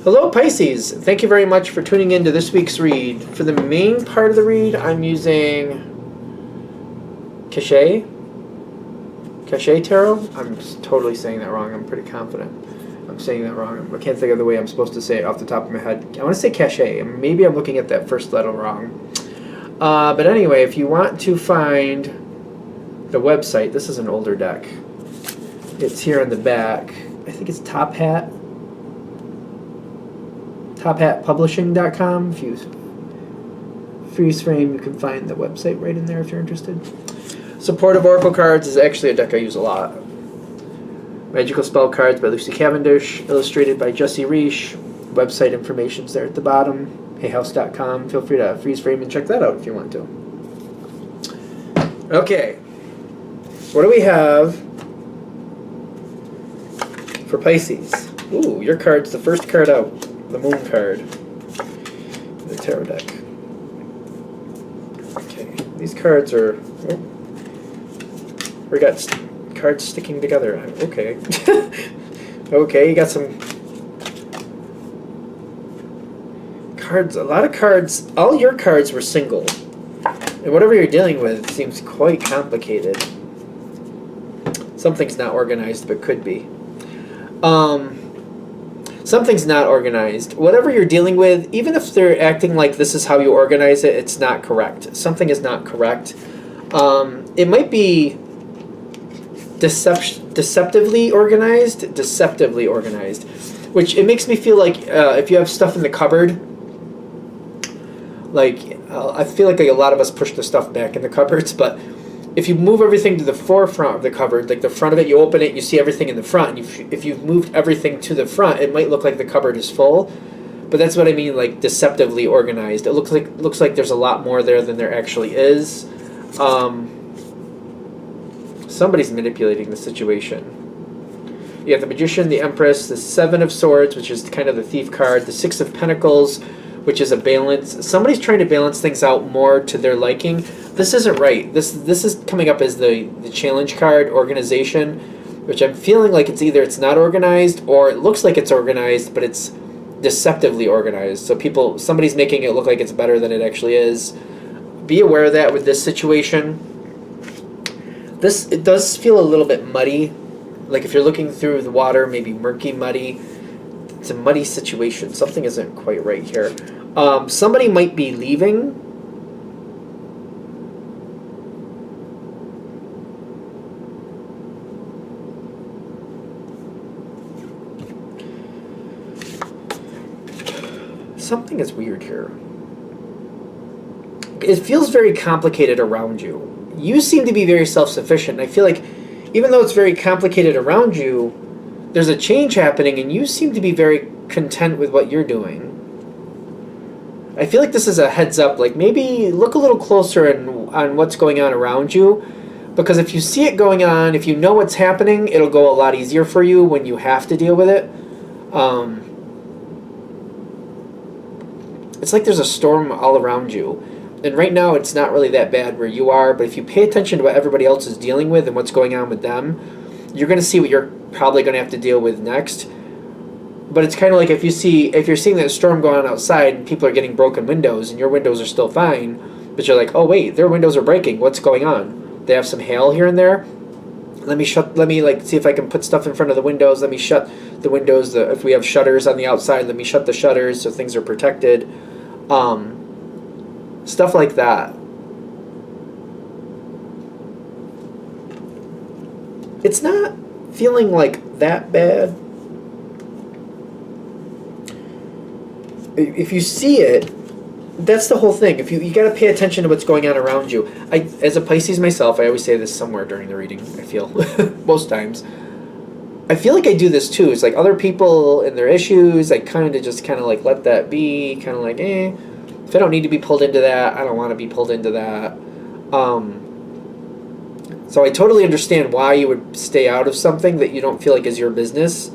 Hello, Pisces. Thank you very much for tuning in to this week's read. For the main part of the read, I'm using Cachet Tarot. I'm totally saying that wrong. I'm pretty confident I'm saying that wrong. I can't think of the way I'm supposed to say it off the top of my head. I want to say Cachet. Maybe I'm looking at that first letter wrong. But anyway, if you want to find the website, this is an older deck. It's here on the back. I think it's tophatpublishing.com. If you freeze frame, you can find the website right in there if you're interested. Supportive Oracle Cards is actually a deck I use a lot. Magical Spell Cards by Lucy Cavendish, illustrated by Jesse Reish. Website information's there at the bottom, hayhouse.com. Feel free to freeze frame and check that out if you want to. Okay, what do we have for Pisces? Ooh, your card's the first card out, the Moon card, the tarot deck. Okay, these cards are... Oh, we got cards sticking together. Okay. Okay, you got some cards, a lot of cards. All your cards were single. And whatever you're dealing with seems quite complicated. Something's not organized, but could be. Something's not organized. Whatever you're dealing with, even if they're acting like this is how you organize it, it's not correct. Something is not correct. It might be deceptively organized, which it makes me feel like if you have stuff in the cupboard, like I feel like a lot of us push the stuff back in the cupboards, but if you move everything to the forefront of the cupboard, like the front of it, you open it, you see everything in the front, and if you've moved everything to the front, it might look like the cupboard is full, but that's what I mean, like deceptively organized. It looks like there's a lot more there than there actually is. Somebody's manipulating the situation. You have the Magician, the Empress, the Seven of Swords, which is kind of the Thief card, the Six of Pentacles, which is a balance. Somebody's trying to balance things out more to their liking. This isn't right. This is coming up as the Challenge card, Organization, which I'm feeling like it's not organized, or it looks like it's organized, but it's deceptively organized. So somebody's making it look like it's better than it actually is. Be aware of that with this situation. It does feel a little bit muddy. Like if you're looking through the water, maybe murky, muddy. It's a muddy situation. Something isn't quite right here. Somebody might be leaving. Something is weird here. It feels very complicated around you. You seem to be very self-sufficient. I feel like even though it's very complicated around you, there's a change happening and you seem to be very content with what you're doing. I feel like this is a heads up, like maybe look a little closer on what's going on around you, because if you see it going on, if you know what's happening, it'll go a lot easier for you when you have to deal with it. It's like there's a storm all around you. And right now it's not really that bad where you are, but if you pay attention to what everybody else is dealing with and what's going on with them, you're going to see what you're probably going to have to deal with next. But it's kind of like if you're seeing that storm going on outside and people are getting broken windows and your windows are still fine, but you're like, oh wait, their windows are breaking. What's going on? They have some hail here and there. Let me see if I can put stuff in front of the windows. Let me shut the windows. If we have shutters on the outside, let me shut the shutters so things are protected. Stuff like that. It's not feeling like that bad. If you see it, that's the whole thing. If you got to pay attention to what's going on around you. As a Pisces myself, I always say this somewhere during the reading, I feel, most times. I feel like I do this too. It's like other people and their issues, I kind of like let that be, kind of like, if I don't need to be pulled into that, I don't want to be pulled into that. So I totally understand why you would stay out of something that you don't feel like is your business.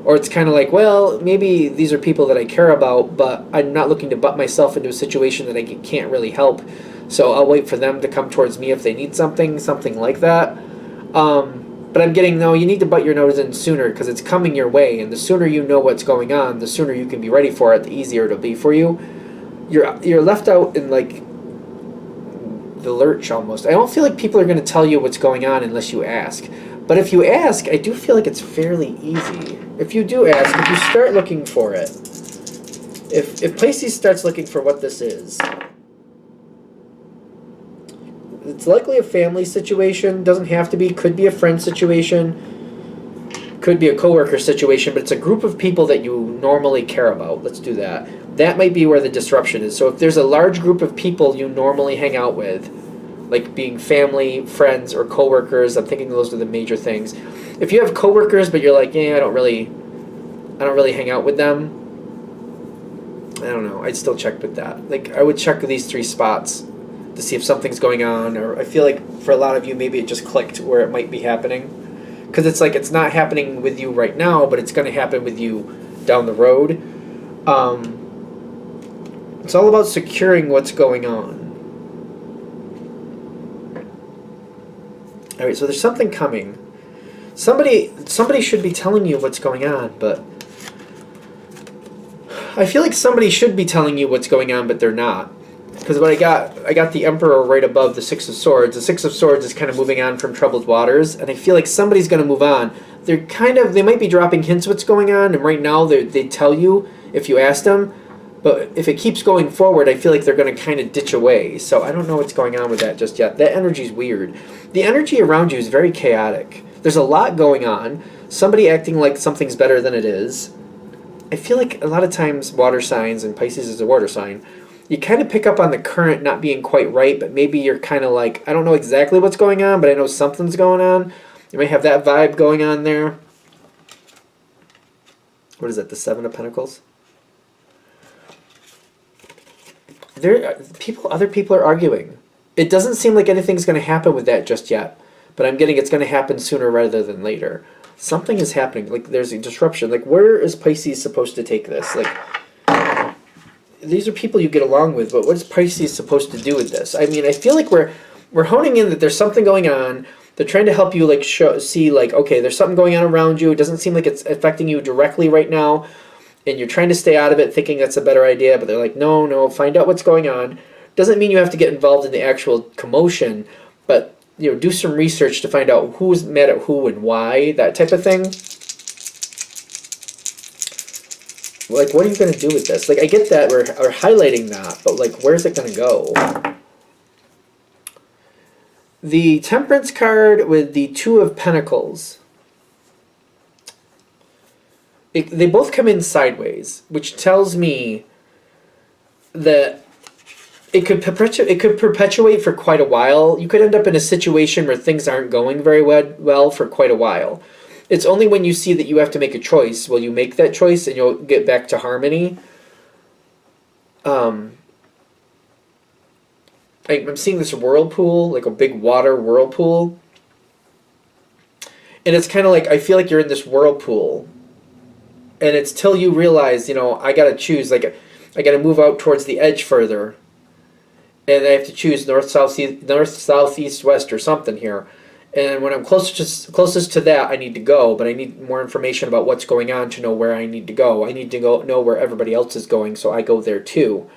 Or it's kind of like, well, maybe these are people that I care about, but I'm not looking to butt myself into a situation that I can't really help. So I'll wait for them to come towards me if they need something like that. But I'm getting, no, you need to butt your nose in sooner because it's coming your way, and the sooner you know what's going on, the sooner you can be ready for it, the easier it'll be for you. You're left out in like the lurch almost. I don't feel like people are going to tell you what's going on unless you ask. But if you ask, I do feel like it's fairly easy. If you do ask, if you start looking for it, if Pisces starts looking for what this is, it's likely a family situation. Doesn't have to be. Could be a friend situation. Could be a coworker situation. But it's a group of people that you normally care about. Let's do that. That might be where the disruption is. So if there's a large group of people you normally hang out with, like being family, friends, or coworkers, I'm thinking those are the major things. If you have coworkers, but you're like, I don't really hang out with them, I don't know. I'd still check with that. Like, I would check these 3 spots to see if something's going on, or I feel like for a lot of you, maybe it just clicked where it might be happening. Because it's like it's not happening with you right now, but it's going to happen with you down the road. It's all about securing what's going on. All right, so there's something coming. Somebody should be telling you what's going on, but I feel like somebody should be telling you what's going on, but they're not. Because what I got the Emperor right above the Six of Swords. The Six of Swords is kind of moving on from troubled waters, and I feel like somebody's going to move on. They might be dropping hints what's going on, and right now they tell you if you ask them, but if it keeps going forward, I feel like they're going to kind of ditch away. So I don't know what's going on with that just yet. That energy's weird. The energy around you is very chaotic. There's a lot going on. Somebody acting like something's better than it is. I feel like a lot of times water signs, and Pisces is a water sign, you kind of pick up on the current not being quite right, but maybe you're kind of like, I don't know exactly what's going on, but I know something's going on. You may have that vibe going on there. What is that, the Seven of Pentacles? Other people are arguing. It doesn't seem like anything's going to happen with that just yet, but I'm getting it's going to happen sooner rather than later. Something is happening. Like, there's a disruption. Like, where is Pisces supposed to take this? Like, these are people you get along with, but what is Pisces supposed to do with this? I mean, I feel like we're honing in that there's something going on. They're trying to help you, like, see, like, okay, there's something going on around you. It doesn't seem like it's affecting you directly right now, and you're trying to stay out of it, thinking that's a better idea, but they're like, no, find out what's going on. Doesn't mean you have to get involved in the actual commotion, but, do some research to find out who's mad at who and why, that type of thing. Like, what are you going to do with this? Like, I get that we're highlighting that, but, like, where's it going to go? The Temperance card with the Two of Pentacles. They both come in sideways, which tells me that it could perpetuate for quite a while. You could end up in a situation where things aren't going very well for quite a while. It's only when you see that you have to make a choice will you make that choice and you'll get back to harmony. I'm seeing this whirlpool, like a big water whirlpool. And it's kind of like, I feel like you're in this whirlpool. And it's till you realize, I got to choose, like, I got to move out towards the edge further. And I have to choose north, south, east, west, or something here. And when I'm closest to that, I need to go, but I need more information about what's going on to know where I need to go. I need to know where everybody else is going, so I go there too.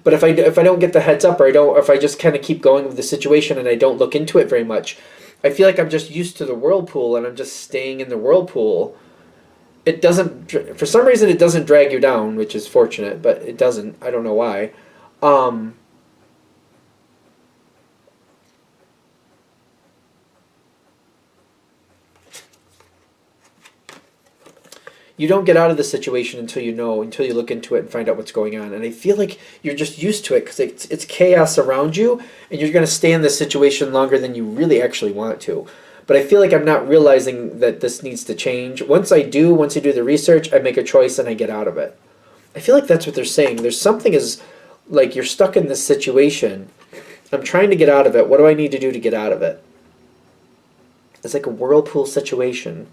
But if I don't get the heads up, or if I just kind of keep going with the situation and I don't look into it very much, I feel like I'm just used to the whirlpool and I'm just staying in the whirlpool. It doesn't, for some reason, it doesn't drag you down, which is fortunate, but it doesn't. I don't know why. You don't get out of the situation until you look into it and find out what's going on. And I feel like you're just used to it because it's chaos around you, and you're going to stay in this situation longer than you really actually want to. But I feel like I'm not realizing that this needs to change. Once I do the research, I make a choice and I get out of it. I feel like that's what they're saying. There's something is like you're stuck in this situation. I'm trying to get out of it. What do I need to do to get out of it? It's like a whirlpool situation.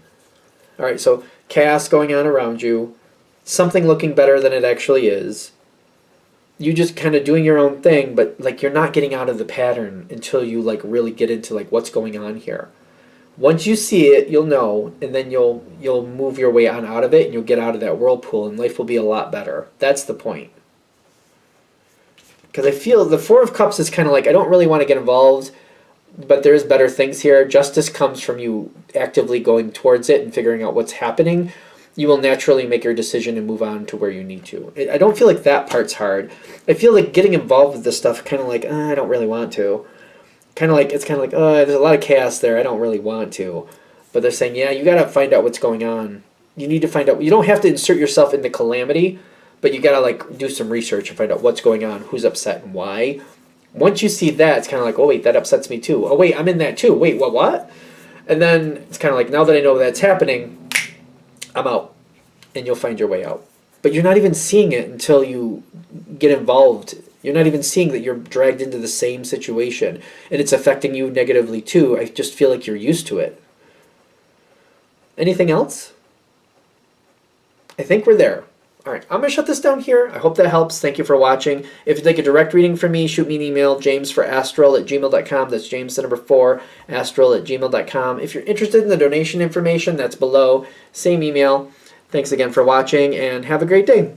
All right, so chaos going on around you, something looking better than it actually is. You just kind of doing your own thing, but like you're not getting out of the pattern until you like really get into like what's going on here. Once you see it, you'll know, and then you'll move your way on out of it, and you'll get out of that whirlpool, and life will be a lot better. That's the point. Because I feel the Four of Cups is kind of like, I don't really want to get involved, but there's better things here. Justice comes from you actively going towards it and figuring out what's happening. You will naturally make your decision and move on to where you need to. I don't feel like that part's hard. I feel like getting involved with this stuff kind of like, I don't really want to. It's kind of like, there's a lot of chaos there. I don't really want to. But they're saying, yeah, you got to find out what's going on. You need to find out. You don't have to insert yourself in the calamity, but you got to like do some research and find out what's going on, who's upset and why. Once you see that, it's kind of like, oh, wait, that upsets me too. Oh, wait, I'm in that too. Wait, what? And then it's kind of like, now that I know that's happening, I'm out. And you'll find your way out. But you're not even seeing it until you get involved. You're not even seeing that you're dragged into the same situation. And it's affecting you negatively too. I just feel like you're used to it. Anything else? I think we're there. All right, I'm going to shut this down here. I hope that helps. Thank you for watching. If you'd like a direct reading from me, shoot me an email, jamesforastral@gmail.com. That's James, the number 4, astral@gmail.com. If you're interested in the donation information, that's below. Same email. Thanks again for watching, and have a great day.